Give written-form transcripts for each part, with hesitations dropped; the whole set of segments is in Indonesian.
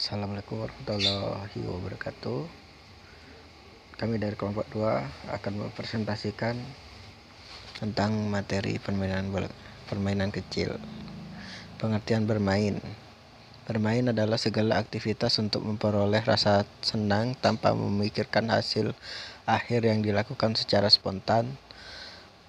Assalamualaikum warahmatullahi wabarakatuh. Kami dari kelompok 2 akan mempresentasikan tentang materi permainan kecil. Pengertian bermain. Bermain adalah segala aktivitas untuk memperoleh rasa senang tanpa memikirkan hasil akhir yang dilakukan secara spontan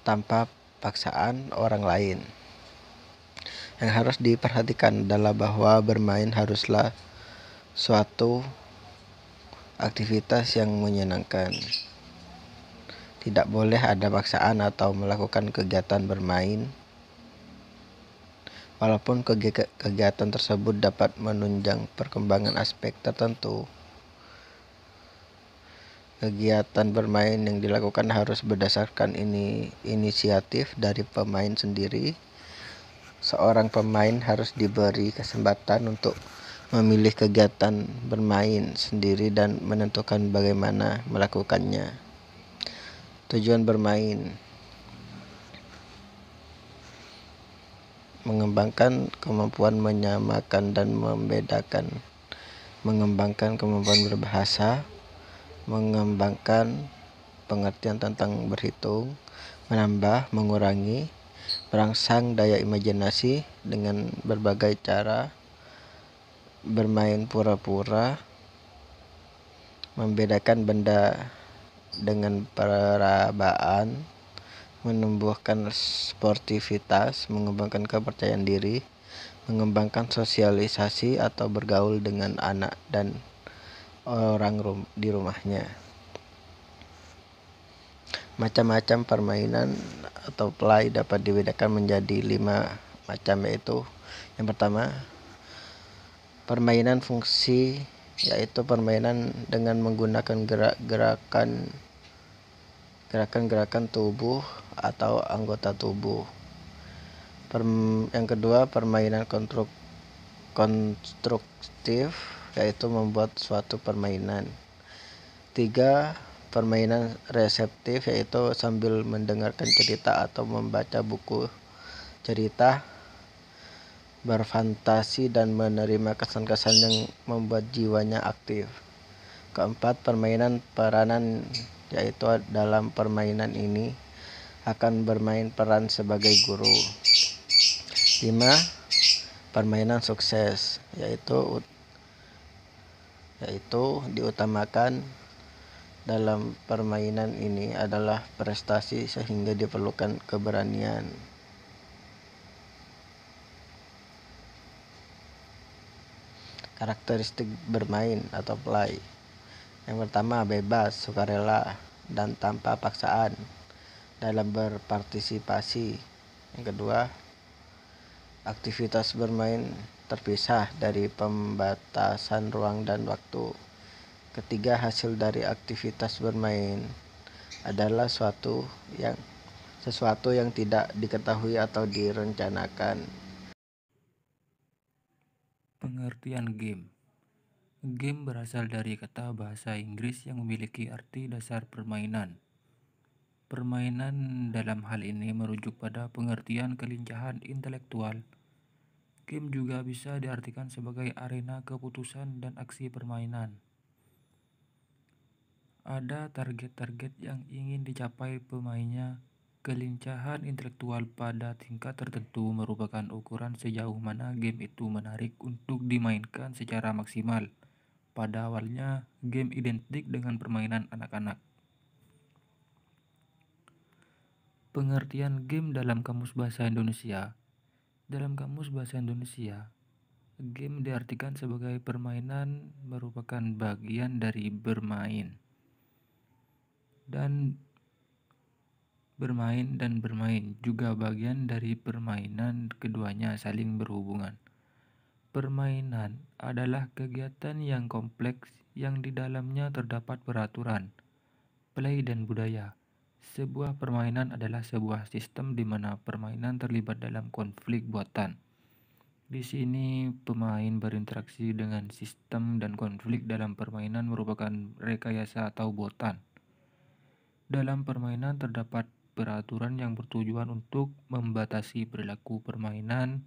tanpa paksaan orang lain. Yang harus diperhatikan adalah bahwa bermain haruslah suatu aktivitas yang menyenangkan. Tidak boleh ada paksaan atau melakukan kegiatan bermain. Walaupun kegiatan tersebut dapat menunjang perkembangan aspek tertentu, kegiatan bermain yang dilakukan harus berdasarkan inisiatif dari pemain sendiri. Seorang pemain harus diberi kesempatan untuk memilih kegiatan bermain sendiri dan menentukan bagaimana melakukannya. Tujuan bermain: mengembangkan kemampuan menyamakan dan membedakan, mengembangkan kemampuan berbahasa, mengembangkan pengertian tentang berhitung, menambah, mengurangi, merangsang daya imajinasi dengan berbagai cara, bermain pura-pura, membedakan benda dengan perabaan, menumbuhkan sportivitas, mengembangkan kepercayaan diri, mengembangkan sosialisasi atau bergaul dengan anak dan orang di rumahnya. Macam-macam permainan atau play dapat dibedakan menjadi 5 macam, yaitu yang pertama, permainan fungsi, yaitu permainan dengan menggunakan gerakan-gerakan tubuh atau anggota tubuh. Yang kedua, permainan konstruktif, yaitu membuat suatu permainan. 3. Permainan reseptif, yaitu sambil mendengarkan cerita atau membaca buku cerita, berfantasi dan menerima kesan-kesan yang membuat jiwanya aktif. Keempat, permainan peranan, yaitu dalam permainan ini akan bermain peran sebagai guru. 5. Permainan sukses, yaitu diutamakan dalam permainan ini adalah prestasi sehingga diperlukan keberanian. Karakteristik bermain atau play. Yang pertama, bebas, sukarela, dan tanpa paksaan dalam berpartisipasi. Yang kedua, aktivitas bermain terpisah dari pembatasan ruang dan waktu. Ketiga, hasil dari aktivitas bermain adalah sesuatu yang tidak diketahui atau direncanakan. Pengertian game. Game berasal dari kata bahasa Inggris yang memiliki arti dasar permainan. Permainan dalam hal ini merujuk pada pengertian kelincahan intelektual. Game juga bisa diartikan sebagai arena keputusan dan aksi permainan. Ada target-target yang ingin dicapai pemainnya. Kelincahan intelektual pada tingkat tertentu merupakan ukuran sejauh mana game itu menarik untuk dimainkan secara maksimal. Pada awalnya, game identik dengan permainan anak-anak. Pengertian game dalam Kamus Bahasa Indonesia. Dalam Kamus Bahasa Indonesia, game diartikan sebagai permainan merupakan bagian dari bermain. Dan bermain dan bermain juga bagian dari permainan, keduanya saling berhubungan. Permainan adalah kegiatan yang kompleks yang di dalamnya terdapat peraturan, play dan budaya. Sebuah permainan adalah sebuah sistem di mana permainan terlibat dalam konflik buatan. Di sini pemain berinteraksi dengan sistem dan konflik dalam permainan merupakan rekayasa atau buatan. Dalam permainan terdapat peraturan yang bertujuan untuk membatasi perilaku pemain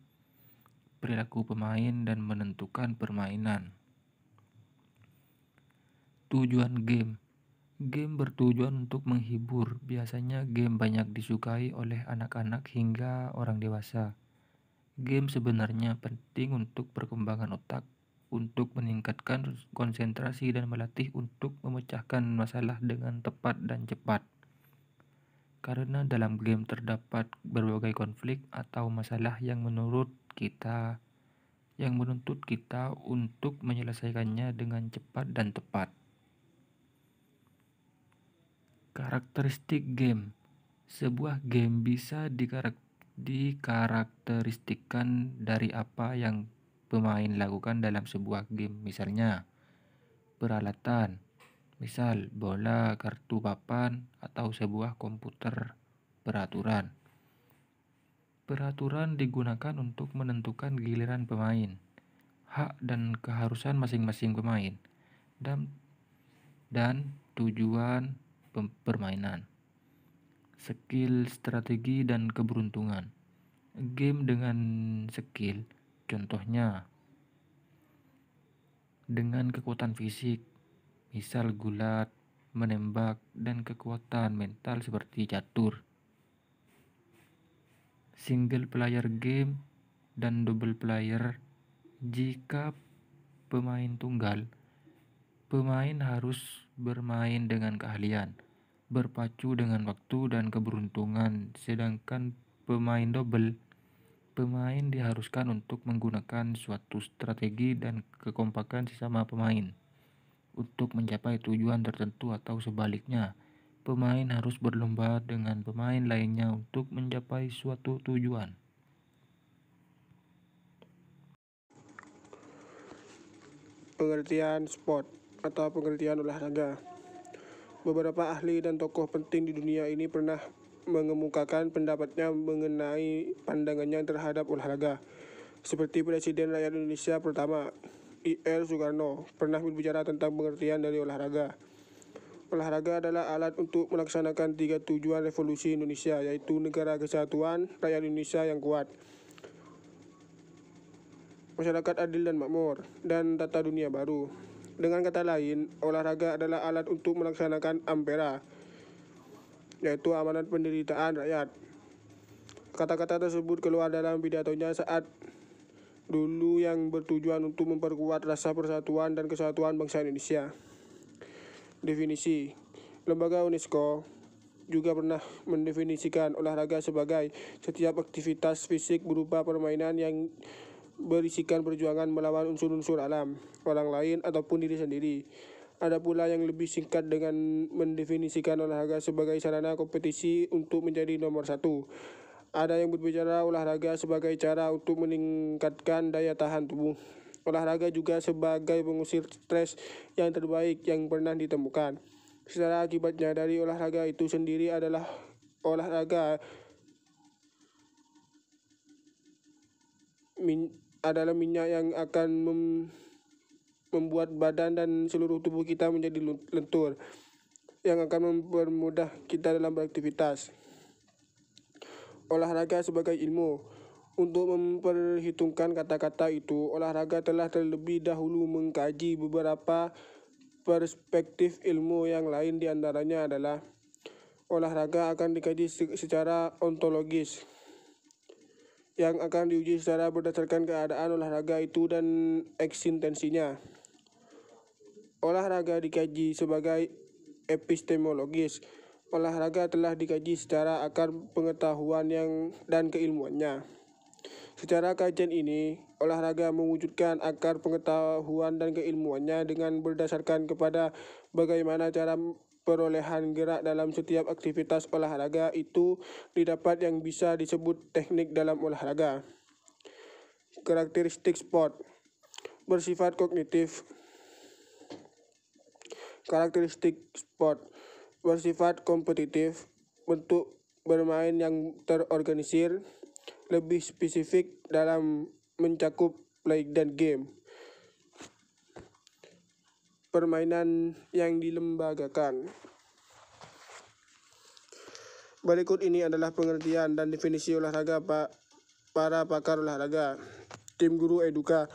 dan menentukan permainan. Tujuan game. Game bertujuan untuk menghibur. Biasanya game banyak disukai oleh anak-anak hingga orang dewasa. Game sebenarnya penting untuk perkembangan otak, untuk meningkatkan konsentrasi dan melatih untuk memecahkan masalah dengan tepat dan cepat. Karena dalam game terdapat berbagai konflik atau masalah yang menuntut kita untuk menyelesaikannya dengan cepat dan tepat. Karakteristik game. Sebuah game bisa dikarakteristikkan dari apa yang pemain lakukan dalam sebuah game. Misalnya, peralatan, misal bola, kartu papan, atau sebuah komputer. Peraturan. Peraturan digunakan untuk menentukan giliran pemain, hak dan keharusan masing-masing pemain, dan tujuan permainan. Skill, strategi, dan keberuntungan. Game dengan skill, contohnya dengan kekuatan fisik, misal gulat, menembak, dan kekuatan mental seperti catur. Single player game dan double player. Jika pemain tunggal, pemain harus bermain dengan keahlian, berpacu dengan waktu dan keberuntungan, sedangkan pemain double, pemain diharuskan untuk menggunakan suatu strategi dan kekompakan sesama pemain untuk mencapai tujuan tertentu atau sebaliknya. Pemain harus berlomba dengan pemain lainnya untuk mencapai suatu tujuan. Pengertian sport atau pengertian olahraga. Beberapa ahli dan tokoh penting di dunia ini pernah mengemukakan pendapatnya mengenai pandangannya terhadap olahraga. Seperti Presiden Rakyat Indonesia pertama, I.R. Soekarno, pernah berbicara tentang pengertian dari olahraga. Olahraga adalah alat untuk melaksanakan 3 tujuan revolusi Indonesia, yaitu negara kesatuan, rakyat Indonesia yang kuat, masyarakat adil dan makmur, dan tata dunia baru. Dengan kata lain, olahraga adalah alat untuk melaksanakan ampera, yaitu amanat penderitaan rakyat. Kata-kata tersebut keluar dalam pidatonya saat dulu yang bertujuan untuk memperkuat rasa persatuan dan kesatuan bangsa Indonesia. Definisi. Lembaga UNESCO juga pernah mendefinisikan olahraga sebagai setiap aktivitas fisik berupa permainan yang berisikan perjuangan melawan unsur-unsur alam, orang lain, ataupun diri sendiri. Ada pula yang lebih singkat dengan mendefinisikan olahraga sebagai sarana kompetisi untuk menjadi nomor satu. Ada yang berbicara olahraga sebagai cara untuk meningkatkan daya tahan tubuh. Olahraga juga sebagai pengusir stres yang terbaik yang pernah ditemukan. Secara akibatnya dari olahraga itu sendiri adalah minyak yang akan membuat badan dan seluruh tubuh kita menjadi lentur, yang akan mempermudah kita dalam beraktivitas. Olahraga sebagai ilmu. Untuk memperhitungkan kata-kata itu, olahraga telah terlebih dahulu mengkaji beberapa perspektif ilmu yang lain, diantaranya adalah olahraga akan dikaji secara ontologis, yang akan diuji secara berdasarkan keadaan olahraga itu dan eksistensinya. Olahraga dikaji sebagai epistemologis. Olahraga telah dikaji secara akar pengetahuan dan keilmuannya. Secara kajian ini, olahraga mewujudkan akar pengetahuan dan keilmuannya dengan berdasarkan kepada bagaimana cara perolehan gerak dalam setiap aktivitas olahraga itu didapat yang bisa disebut teknik dalam olahraga. Karakteristik sport bersifat kognitif. Karakteristik sport bersifat kompetitif, bentuk bermain yang terorganisir, lebih spesifik dalam mencakup play dan game. Permainan yang dilembagakan. Berikut ini adalah pengertian dan definisi olahraga para pakar olahraga. Tim Guru Eduka.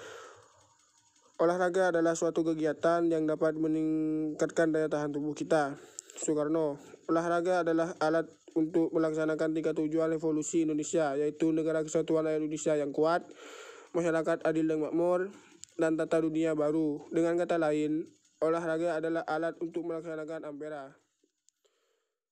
Olahraga adalah suatu kegiatan yang dapat meningkatkan daya tahan tubuh kita. Soekarno, olahraga adalah alat untuk melaksanakan 3 tujuan evolusi Indonesia, yaitu negara kesatuan Indonesia yang kuat, masyarakat adil dan makmur, dan tata dunia baru. Dengan kata lain, olahraga adalah alat untuk melaksanakan Ampera.